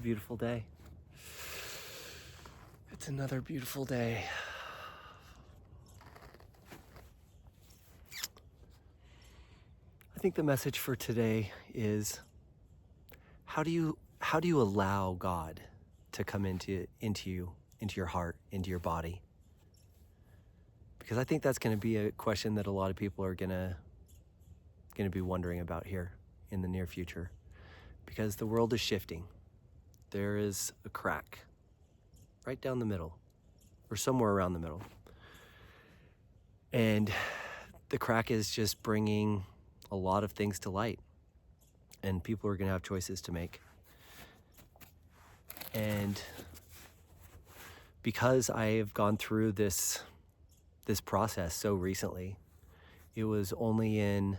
a beautiful day. It's another beautiful day. I think the message for today is how do you allow God to come into your heart, into your body? Because I think that's going to be a question that a lot of people are going to be wondering about here in the near future, because the world is shifting. There is a crack right down the middle, or somewhere around the middle. And the crack is just bringing a lot of things to light, and people are going to have choices to make. And because I have gone through this process so recently, it was only in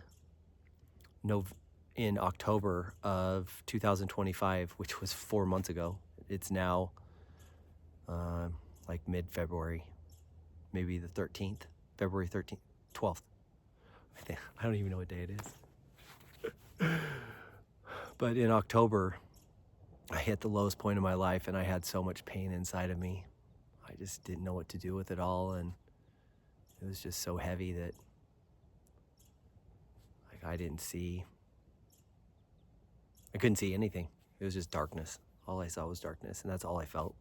October of 2025, which was 4 months ago. It's now like mid-February, maybe the 13th, February 13th, 12th. I don't even know what day it is. But in October, I hit the lowest point of my life, and I had so much pain inside of me. I just didn't know what to do with it all, and it was just so heavy that I couldn't see anything. It was just darkness. All I saw was darkness, and that's all I felt.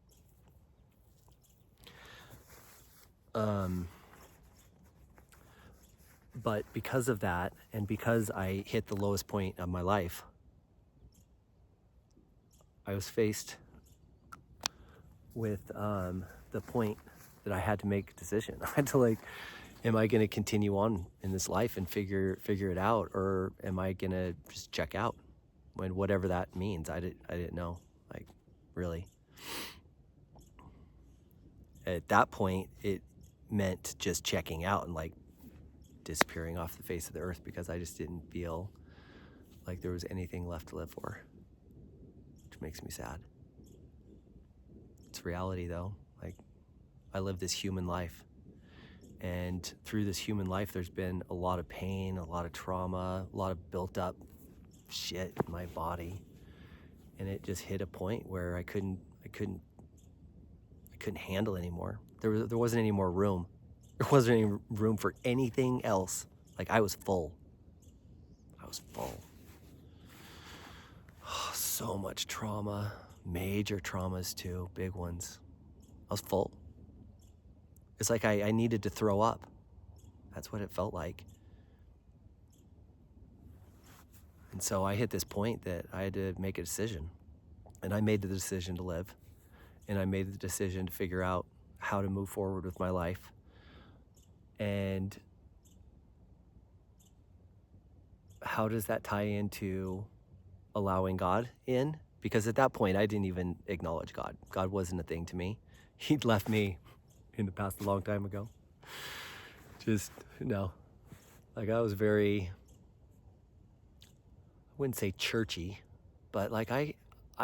But because of that, and because I hit the lowest point of my life, I was faced with the point that I had to make a decision. I had to am I going to continue on in this life and figure it out, or am I going to just check out? When whatever that means, I didn't know, really. At that point, it meant just checking out and disappearing off the face of the earth, because I just didn't feel like there was anything left to live for, which makes me sad. It's reality though. I live this human life, and through this human life there's been a lot of pain, a lot of trauma, a lot of built up shit in my body, and it just hit a point where I couldn't handle anymore. There wasn't any more room. There wasn't any room for anything else. I was full. Oh, so much trauma, major traumas too, big ones. I was full. It's like I needed to throw up. That's what it felt like. And so I hit this point that I had to make a decision. And I made the decision to live. And I made the decision to figure out how to move forward with my life. And how does that tie into allowing God in? Because at that point, I didn't even acknowledge God. God wasn't a thing to me. He'd left me in the past a long time ago. Just, no. I was very, I wouldn't say churchy, but I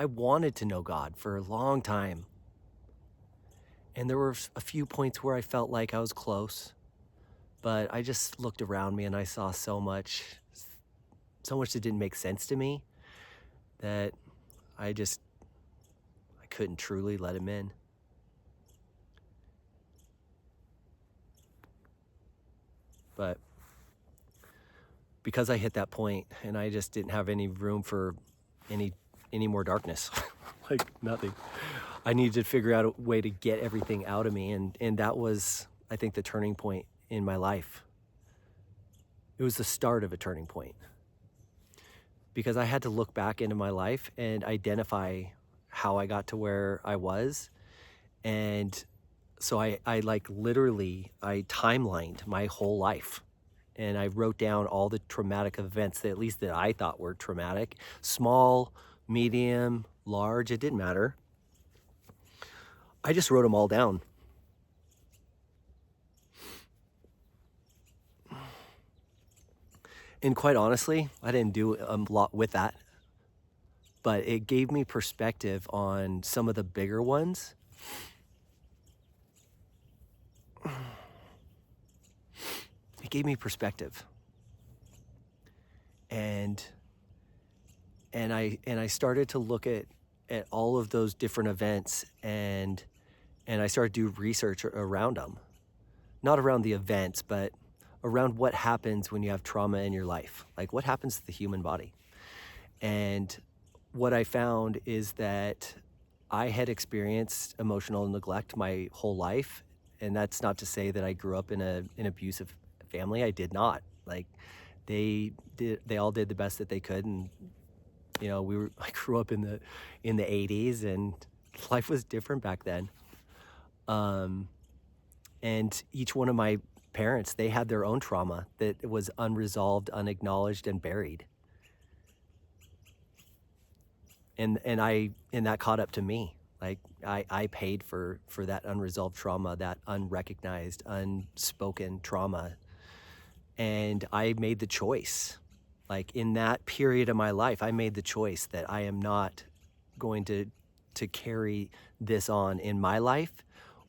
wanted to know God for a long time. And there were a few points where I felt like I was close, but I just looked around me and I saw so much that didn't make sense to me, that I couldn't truly let him in. But because I hit that point and I just didn't have any room for any more darkness, nothing, I needed to figure out a way to get everything out of me. And that was, I think, the turning point in my life. It was the start of a turning point, because I had to look back into my life and identify how I got to where I was. And so I literally timelined my whole life, and I wrote down all the traumatic events that, at least that I thought were traumatic, small, medium, large, it didn't matter. I just wrote them all down. And quite honestly, I didn't do a lot with that, but it gave me perspective on some of the bigger ones. It gave me perspective. And I started to look at at all of those different events, and I started to do research around them. Not around the events, but around what happens when you have trauma in your life. Like, what happens to the human body? And what I found is that I had experienced emotional neglect my whole life. And that's not to say that I grew up in an abusive family. I did not. Like, they all did the best that they could. And, I grew up in the 80s, and life was different back then. Um, and each one of my parents, they had their own trauma that was unresolved, unacknowledged, and buried. And that caught up to me. Like, I paid for that unresolved trauma, that unrecognized, unspoken trauma. And I made the choice. Like, in that period of my life, I made the choice that I am not going to carry this on in my life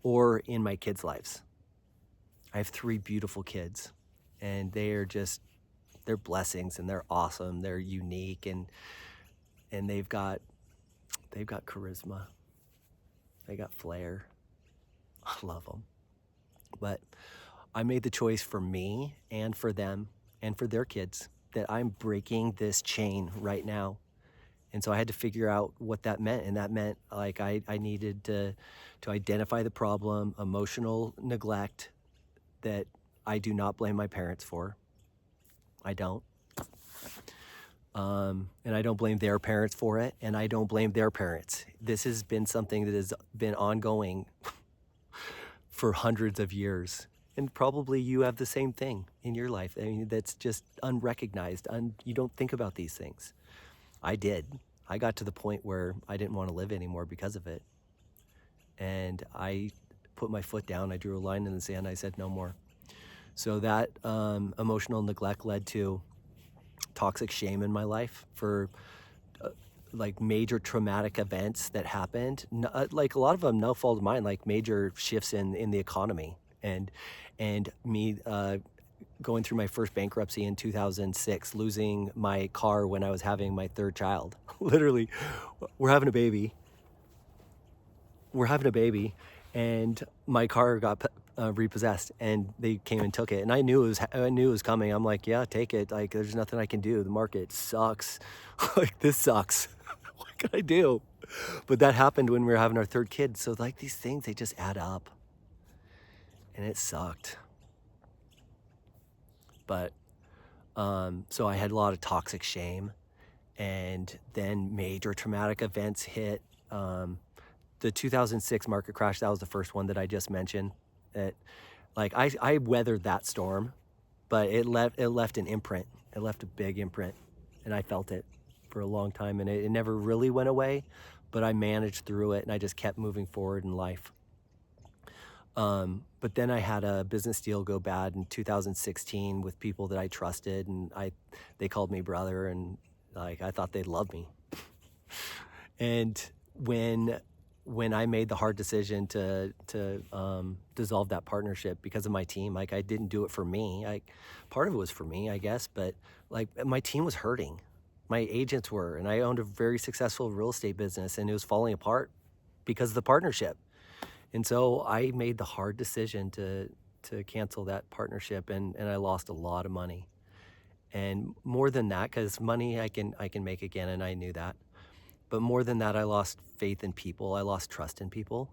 or in my kids' lives. I have 3 beautiful kids, and they're blessings, and they're awesome. They're unique, and they've got charisma. They got flair. I love them. But I made the choice for me and for them and for their kids that I'm breaking this chain right now. And so I had to figure out what that meant. And that meant, like, I needed to identify the problem, emotional neglect, that I do not blame my parents for. I don't. And I don't blame their parents for it, and I don't blame their parents. This has been something that has been ongoing for hundreds of years. And probably you have the same thing in your life. I mean, that's just unrecognized. You don't think about these things. I did. I got to the point where I didn't want to live anymore because of it. And I put my foot down. I drew a line in the sand. I said, no more. So that emotional neglect led to toxic shame in my life for like major traumatic events that happened. Like, a lot of them no fault of mine, like major shifts in the economy, and me going through my first bankruptcy in 2006, losing my car when I was having my 3rd child. Literally, we're having a baby, and my car got repossessed, and they came and took it. And I knew it was coming. I'm like, yeah, take it. Like, there's nothing I can do. The market sucks. Like, this sucks. What can I do? But that happened when we were having our 3rd kid. So, like, these things, they just add up, and it sucked. But so I had a lot of toxic shame, and then major traumatic events hit. The 2006 market crash, that was the first one that I just mentioned. Like, I weathered that storm, but it left an imprint. It left a big imprint, and I felt it for a long time, and it never really went away, but I managed through it, and I just kept moving forward in life. But then I had a business deal go bad in 2016 with people that I trusted, and they called me brother, and like, I thought they'd love me. And when I made the hard decision to dissolve that partnership because of my team, like, I didn't do it for me. Part of it was for me, I guess, but like, my team was hurting. My agents were, and I owned a very successful real estate business, and it was falling apart because of the partnership. And so I made the hard decision to cancel that partnership, and I lost a lot of money. And more than that, because money I can make again, and I knew that. But more than that, I lost faith in people. I lost trust in people,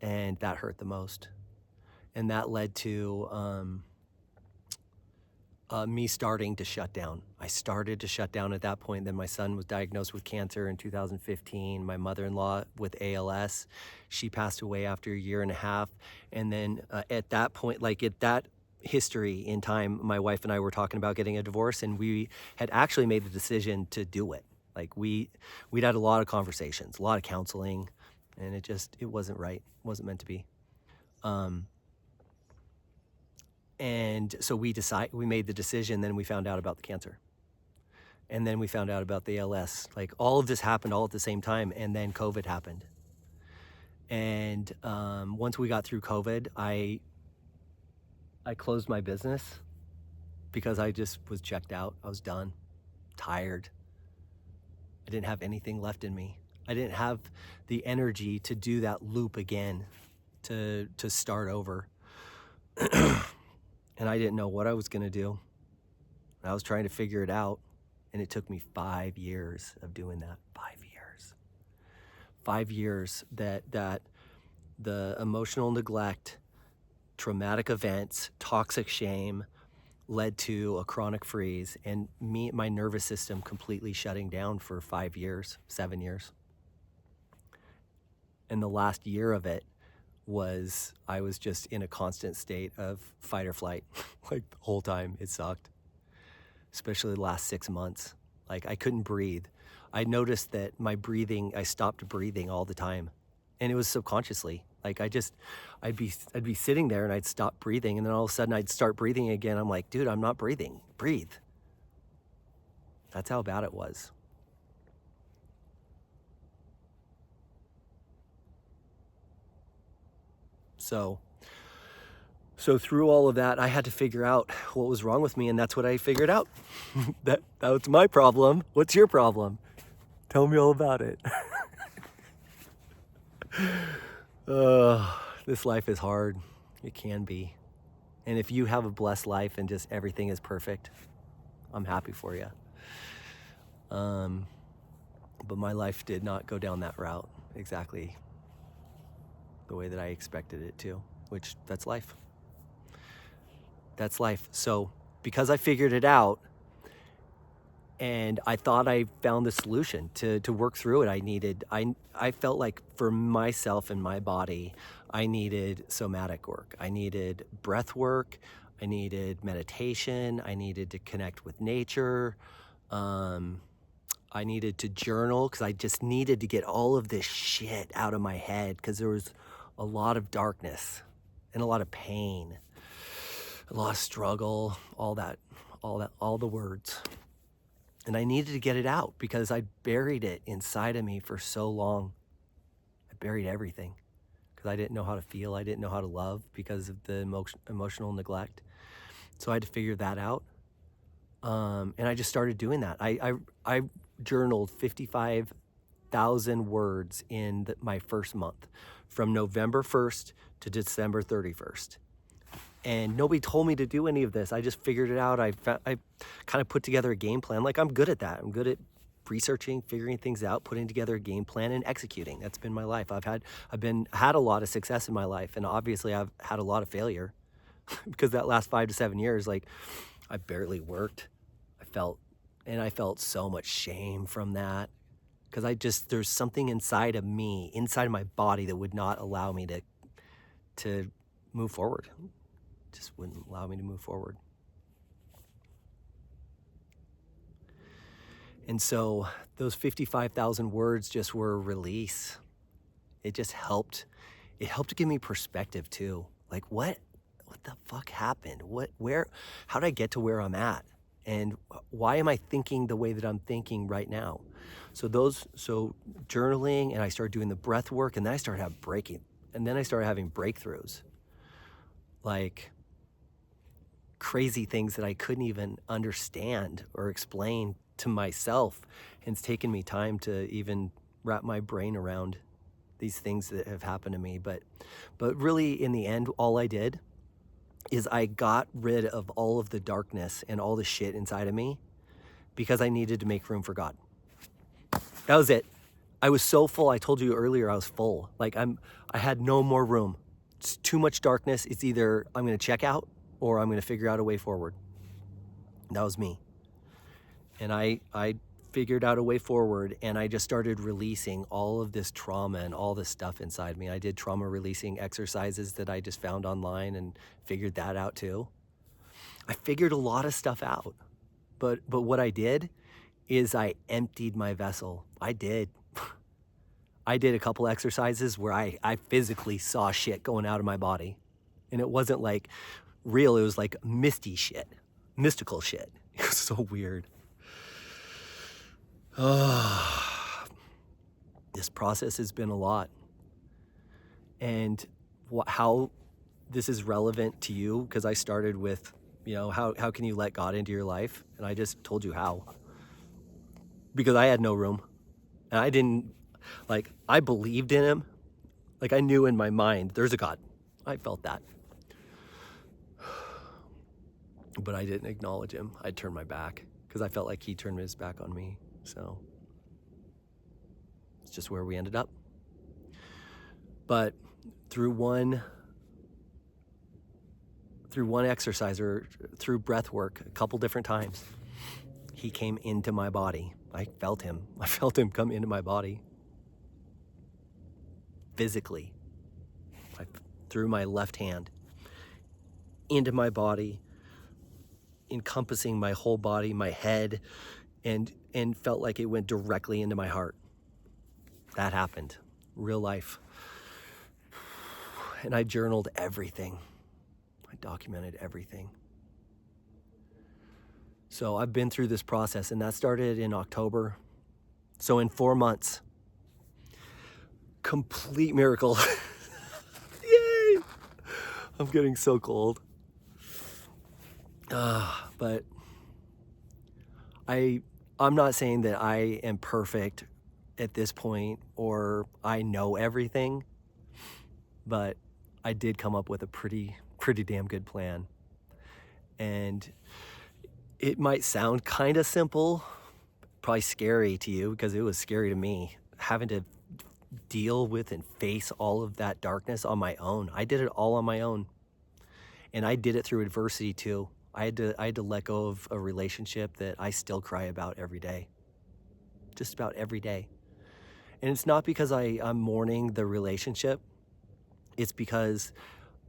and that hurt the most. And that led to me starting to shut down. I started to shut down at that point. Then my son was diagnosed with cancer in 2015. My mother-in-law with ALS. She passed away after a year and a half. And then at that point, like, at that history in time, my wife and I were talking about getting a divorce, and we had actually made the decision to do it. Like, we'd had a lot of conversations, a lot of counseling, and it wasn't right. It wasn't meant to be. And so we made the decision, then we found out about the cancer. And then we found out about the ALS. Like, all of this happened all at the same time, and then COVID happened. And once we got through COVID, I closed my business because I just was checked out. I was done, tired. I didn't have anything left in me. I didn't have the energy to do that loop again, to start over. And I didn't know what I was going to do. I was trying to figure it out. And it took me 5 years of doing that. 5 years. 5 years that the emotional neglect, traumatic events, toxic shame led to a chronic freeze, and my nervous system completely shutting down for 5 years, 7 years. And the last year of it was, I was just in a constant state of fight or flight. Like the whole time. It sucked. Especially the last 6 months. Like I couldn't breathe. I noticed that my breathing, I stopped breathing all the time. And it was subconsciously. Like I'd be sitting there and I'd stop breathing, and then all of a sudden I'd start breathing again. I'm like, dude, I'm not breathing. Breathe. That's how bad it was. So through all of that, I had to figure out what was wrong with me, and that's what I figured out. That was my problem. What's your problem? Tell me all about it. This life is hard. It can be. And if you have a blessed life and just everything is perfect, I'm happy for you. But my life did not go down that route exactly the way that I expected it to, which that's life. That's life. So because I figured it out, and I thought I found the solution to work through it, I felt like for myself and my body, I needed somatic work. I needed breath work. I needed meditation. I needed to connect with nature. I needed to journal, because I just needed to get all of this shit out of my head, because there was a lot of darkness and a lot of pain, a lot of struggle, all the words. And I needed to get it out because I buried it inside of me for so long. I buried everything because I didn't know how to feel. I didn't know how to love because of the emotional neglect. So I had to figure that out. And I just started doing that. I journaled 55,000 words in my first month, from November 1st to December 31st. And nobody told me to do any of this. I just figured it out. I kind of put together a game plan. Like, I'm good at that. I'm good at researching, figuring things out, putting together a game plan, and executing. That's been my life. I've had a lot of success in my life, and obviously I've had a lot of failure because that last 5 to 7 years, like, I barely worked. I felt so much shame from that, because there's something inside of me, inside of my body, that would not allow me to move forward. Just wouldn't allow me to move forward. And so those 55,000 words just were a release. It just helped. It helped to give me perspective too. Like, what the fuck happened? How did I get to where I'm at? And why am I thinking the way that I'm thinking right now? So journaling, and I started doing the breath work, and then I started having breakthroughs. Like crazy things that I couldn't even understand or explain to myself. And it's taken me time to even wrap my brain around these things that have happened to me. But really, in the end, all I did is I got rid of all of the darkness and all the shit inside of me, because I needed to make room for God. That was it. I was so full. I told you earlier I was full. Like I had no more room. It's too much darkness. It's either I'm going to check out or I'm going to figure out a way forward. That was me. And I figured out a way forward, and I just started releasing all of this trauma and all this stuff inside me. I did trauma releasing exercises that I just found online and figured that out too. I figured a lot of stuff out. But what I did is I emptied my vessel. I did a couple exercises where I physically saw shit going out of my body. And it wasn't like real, it was like mystical shit. It was so weird. This process has been a lot. And how this is relevant to you, because I started with, how can you let God into your life? And I just told you how. Because I had no room. And Like, I believed in him. Like, I knew in my mind, there's a God. I felt that. But I didn't acknowledge him. I turned my back because I felt like he turned his back on me. So it's just where we ended up. But through one exercise, or through breath work, a couple different times, he came into my body. I felt him. I felt him come into my body physically. Through my left hand into my body, encompassing my whole body, my head, and felt like it went directly into my heart. That happened. Real life. And I journaled everything. I documented everything. So I've been through this process, and that started in October. So in 4 months, complete miracle. Yay! I'm getting so cold. But I'm not saying that I am perfect at this point or I know everything, but I did come up with a pretty damn good plan. And it might sound kind of simple, probably scary to you, because it was scary to me, having to deal with and face all of that darkness on my own. I did it all on my own. And I did it through adversity too. I had to let go of a relationship that I still cry about every day. Just about every day. And it's not because I'm mourning the relationship. It's because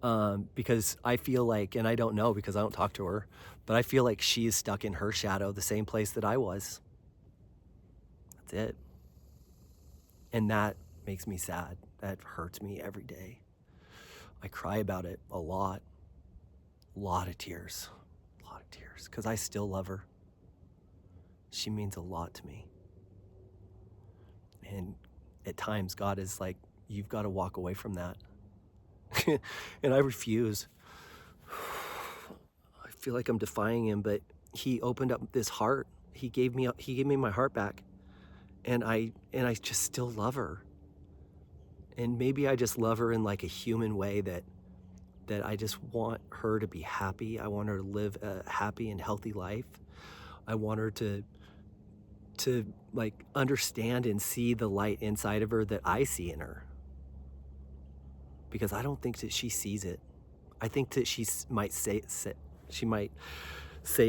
I feel like, and I don't know because I don't talk to her, but I feel like she is stuck in her shadow, the same place that I was. That's it. And that makes me sad. That hurts me every day. I cry about it a lot. A lot of tears, because I still love her. She means a lot to me. And at times, God is like, you've got to walk away from that. And I refuse. I feel like I'm defying him, but he opened up this heart. He gave me my heart back. And I just still love her. And maybe I just love her in like a human way that I just want her to be happy. I want her to live a happy and healthy life. I want her to like understand and see the light inside of her that I see in her. Because I don't think that she sees it. I think that she might say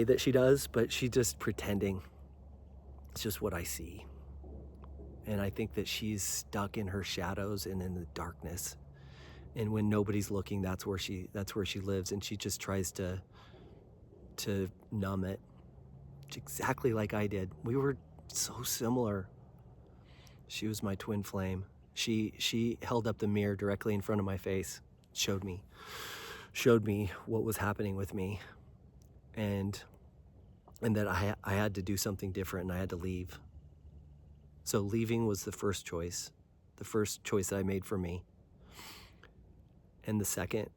that she does, but she's just pretending. It's just what I see. And I think that she's stuck in her shadows and in the darkness. And when nobody's looking, that's where she lives, and she just tries to numb it. Exactly like I did. We were so similar. She was my twin flame. She held up the mirror directly in front of my face, showed me what was happening with me, and that I had to do something different, and I had to leave. So leaving was the first choice that I made for me. And the second,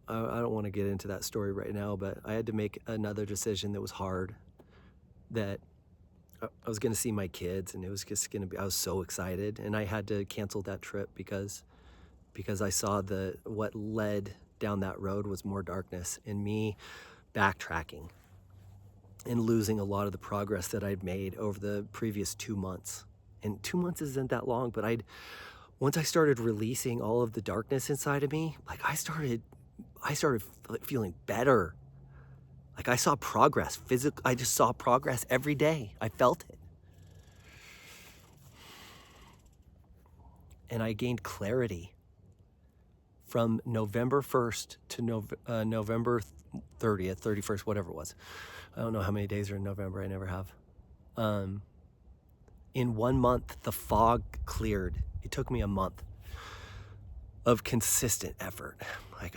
I don't want to get into that story right now, but I had to make another decision that was hard, that I was going to see my kids, and it was just going to be, I was so excited, and I had to cancel that trip because I saw what led down that road was more darkness, and me backtracking and losing a lot of the progress that I'd made over the previous 2 months. And 2 months isn't that long, but once I started releasing all of the darkness inside of me, like I started feeling better. Like I saw progress, I just saw progress every day. I felt it. And I gained clarity from November 1st to November 30th, 31st, whatever it was. I don't know how many days are in November, I never have. In 1 month, the fog cleared. It took me a month of consistent effort. Like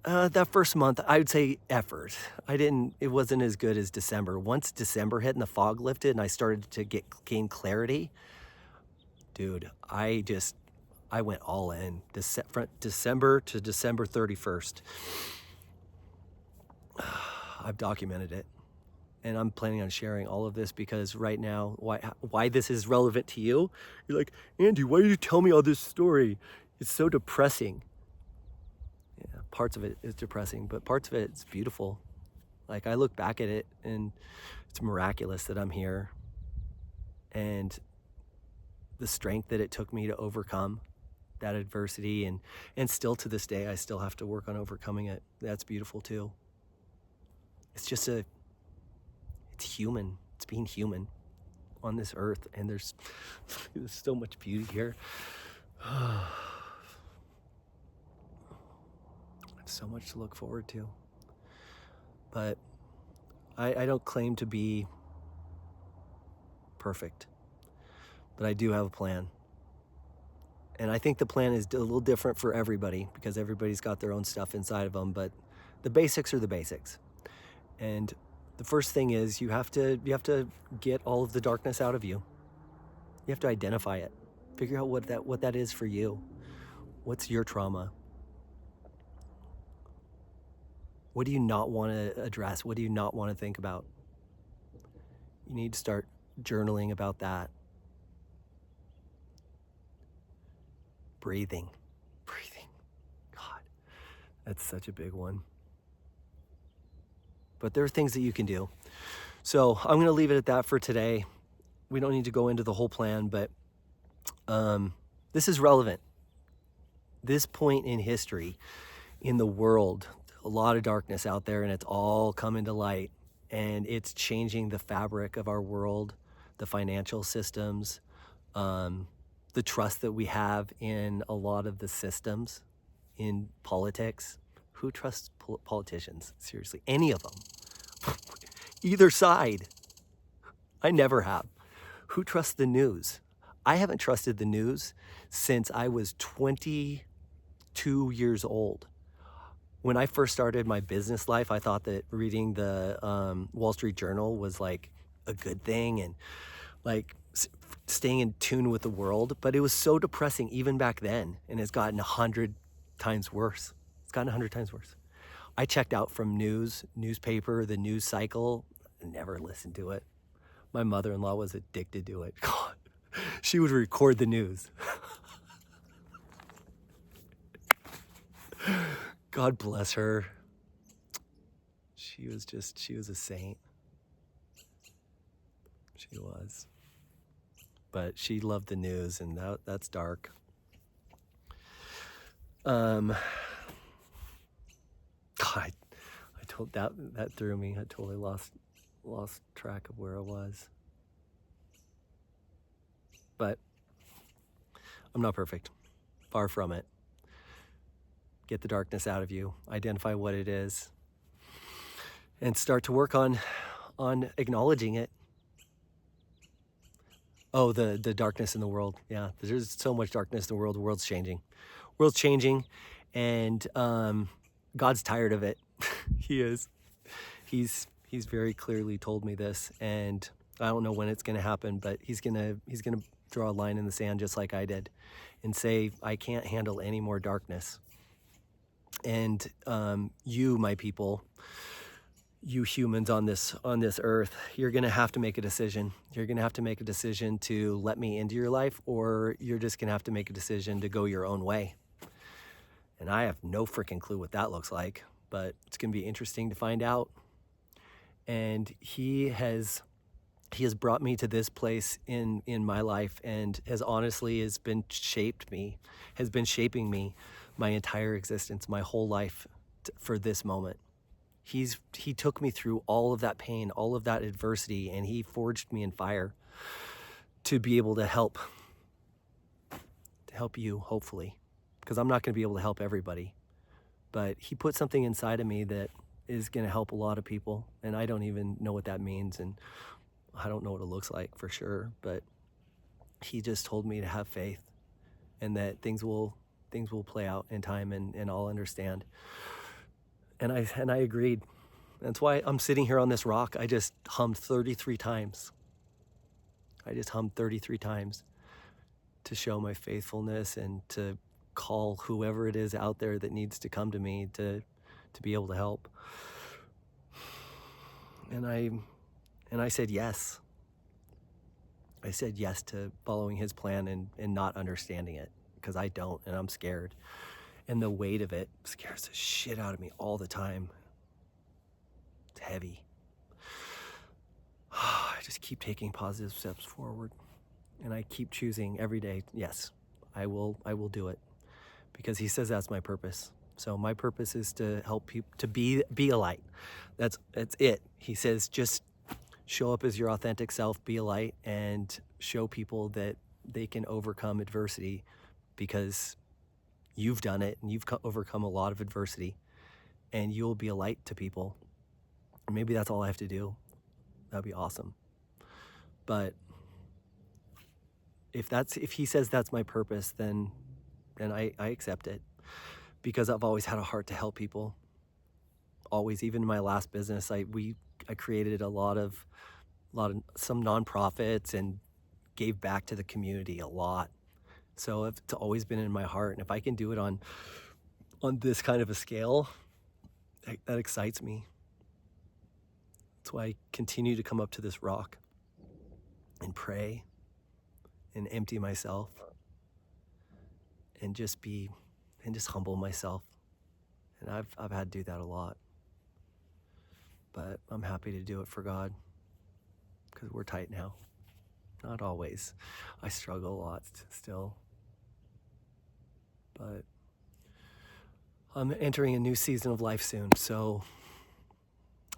that first month, I would say effort. It wasn't as good as December. Once December hit and the fog lifted and I started to gain clarity, dude, I went all in. From December to December 31st. I've documented it. And I'm planning on sharing all of this because right now, why this is relevant to you, you're like, Andy, why did you tell me all this story? It's so depressing. Yeah, parts of it is depressing, but parts of it is beautiful. Like, I look back at it and it's miraculous that I'm here, and the strength that it took me to overcome that adversity, and still to this day I still have to work on overcoming it. That's beautiful too. It's just it's human. It's being human on this earth, and there's so much beauty here. I have so much to look forward to. But I don't claim to be perfect, but I do have a plan. And I think the plan is a little different for everybody because everybody's got their own stuff inside of them, but the basics are the basics. And the first thing is you have to get all of the darkness out of you. You have to identify it. Figure out what that is for you. What's your trauma? What do you not want to address? What do you not want to think about? You need to start journaling about that. Breathing. God, that's such a big one. But there are things that you can do. So I'm going to leave it at that for today. We don't need to go into the whole plan, but this is relevant. This point in history, in the world, a lot of darkness out there, and it's all coming to light, and it's changing the fabric of our world, the financial systems, the trust that we have in a lot of the systems, in politics. Who trusts politicians? Seriously, any of them. Either side. I never have. Who trusts the news? I haven't trusted the news since I was 22 years old. When I first started my business life, I thought that reading the Wall Street Journal was like a good thing and like staying in tune with the world, but it was so depressing even back then, and it's gotten 100 times worse. It's gotten 100 times worse. I checked out from newspaper, the news cycle. I never listened to it. My mother-in-law was addicted to it. God, she would record the news. God bless her. She was a saint. She was. But she loved the news, and that's dark. God, I told that threw me. I totally lost track of where I was. But I'm not perfect. Far from it. Get the darkness out of you. Identify what it is. And start to work on acknowledging it. Oh, the darkness in the world. Yeah, there's so much darkness in the world. The world's changing. And God's tired of it. He is. He's very clearly told me this, and I don't know when it's going to happen, but he's gonna draw a line in the sand just like I did, and say, I can't handle any more darkness. And you, my people, you humans on this earth, you're gonna have to make a decision. You're gonna have to make a decision to let me into your life, or you're just gonna have to make a decision to go your own way. And I have no freaking clue what that looks like, but it's gonna be interesting to find out. And he has brought me to this place in my life, and has been shaping me my entire existence, my whole life for this moment. He took me through all of that pain, all of that adversity, and he forged me in fire to be able to help you, hopefully, because I'm not going to be able to help everybody. But he put something inside of me that is going to help a lot of people, and I don't even know what that means, and I don't know what it looks like for sure, but he just told me to have faith, and that things will play out in time, and I'll understand. And I agreed. That's why I'm sitting here on this rock. I just hummed 33 times. To show my faithfulness and to call whoever it is out there that needs to come to me to be able to help. And And I said yes. I said yes to following his plan and not understanding it, because I don't, and I'm scared. And the weight of it scares the shit out of me all the time. It's heavy. I just keep taking positive steps forward, and I keep choosing every day, yes, I will do it, because he says that's my purpose. So my purpose is to help people to be a light. That's it. He says just show up as your authentic self, be a light, and show people that they can overcome adversity, because you've done it and you've overcome a lot of adversity, and you'll be a light to people. Maybe that's all I have to do. That'd be awesome. But if he says that's my purpose, then I accept it, because I've always had a heart to help people. Always, even in my last business, I created some nonprofits and gave back to the community a lot. So it's always been in my heart, and if I can do it on this kind of a scale, that excites me. That's why I continue to come up to this rock and pray and empty myself and just humble myself. And I've had to do that a lot, but I'm happy to do it for God, because we're tight now. Not always. I struggle a lot still, but I'm entering a new season of life soon, so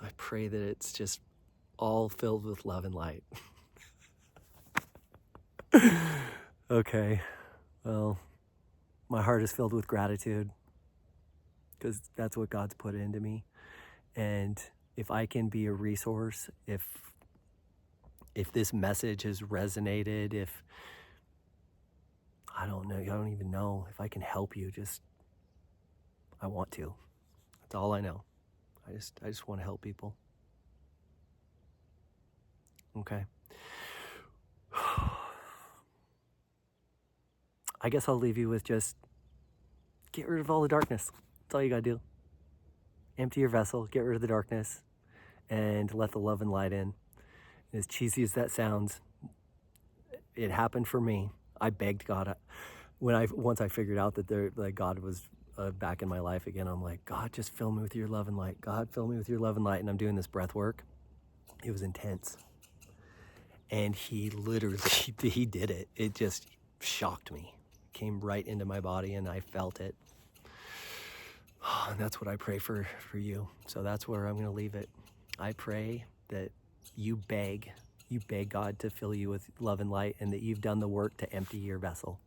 I pray that it's just all filled with love and light. Okay, well, my heart is filled with gratitude, because that's what God's put into me. And if I can be a resource, if this message has resonated, if I don't even know if I can help you, I want to. That's all I know. I just want to help people. Okay. I guess I'll leave you with just get rid of all the darkness. That's all you gotta do. Empty your vessel, get rid of the darkness, and let the love and light in. And as cheesy as that sounds, it happened for me. I begged God. Once I figured out that God was back in my life again, I'm like, God, just fill me with your love and light. God, fill me with your love and light. And I'm doing this breath work. It was intense. And he literally, he did it. It just shocked me. Came right into my body, and I felt it. And that's what I pray for you. So that's where I'm going to leave it. I pray that you beg God to fill you with love and light, and that you've done the work to empty your vessel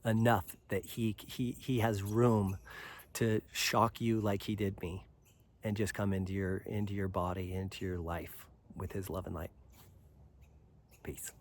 enough that he has room to shock you like he did me, and just come into your body, into your life with his love and light. Peace.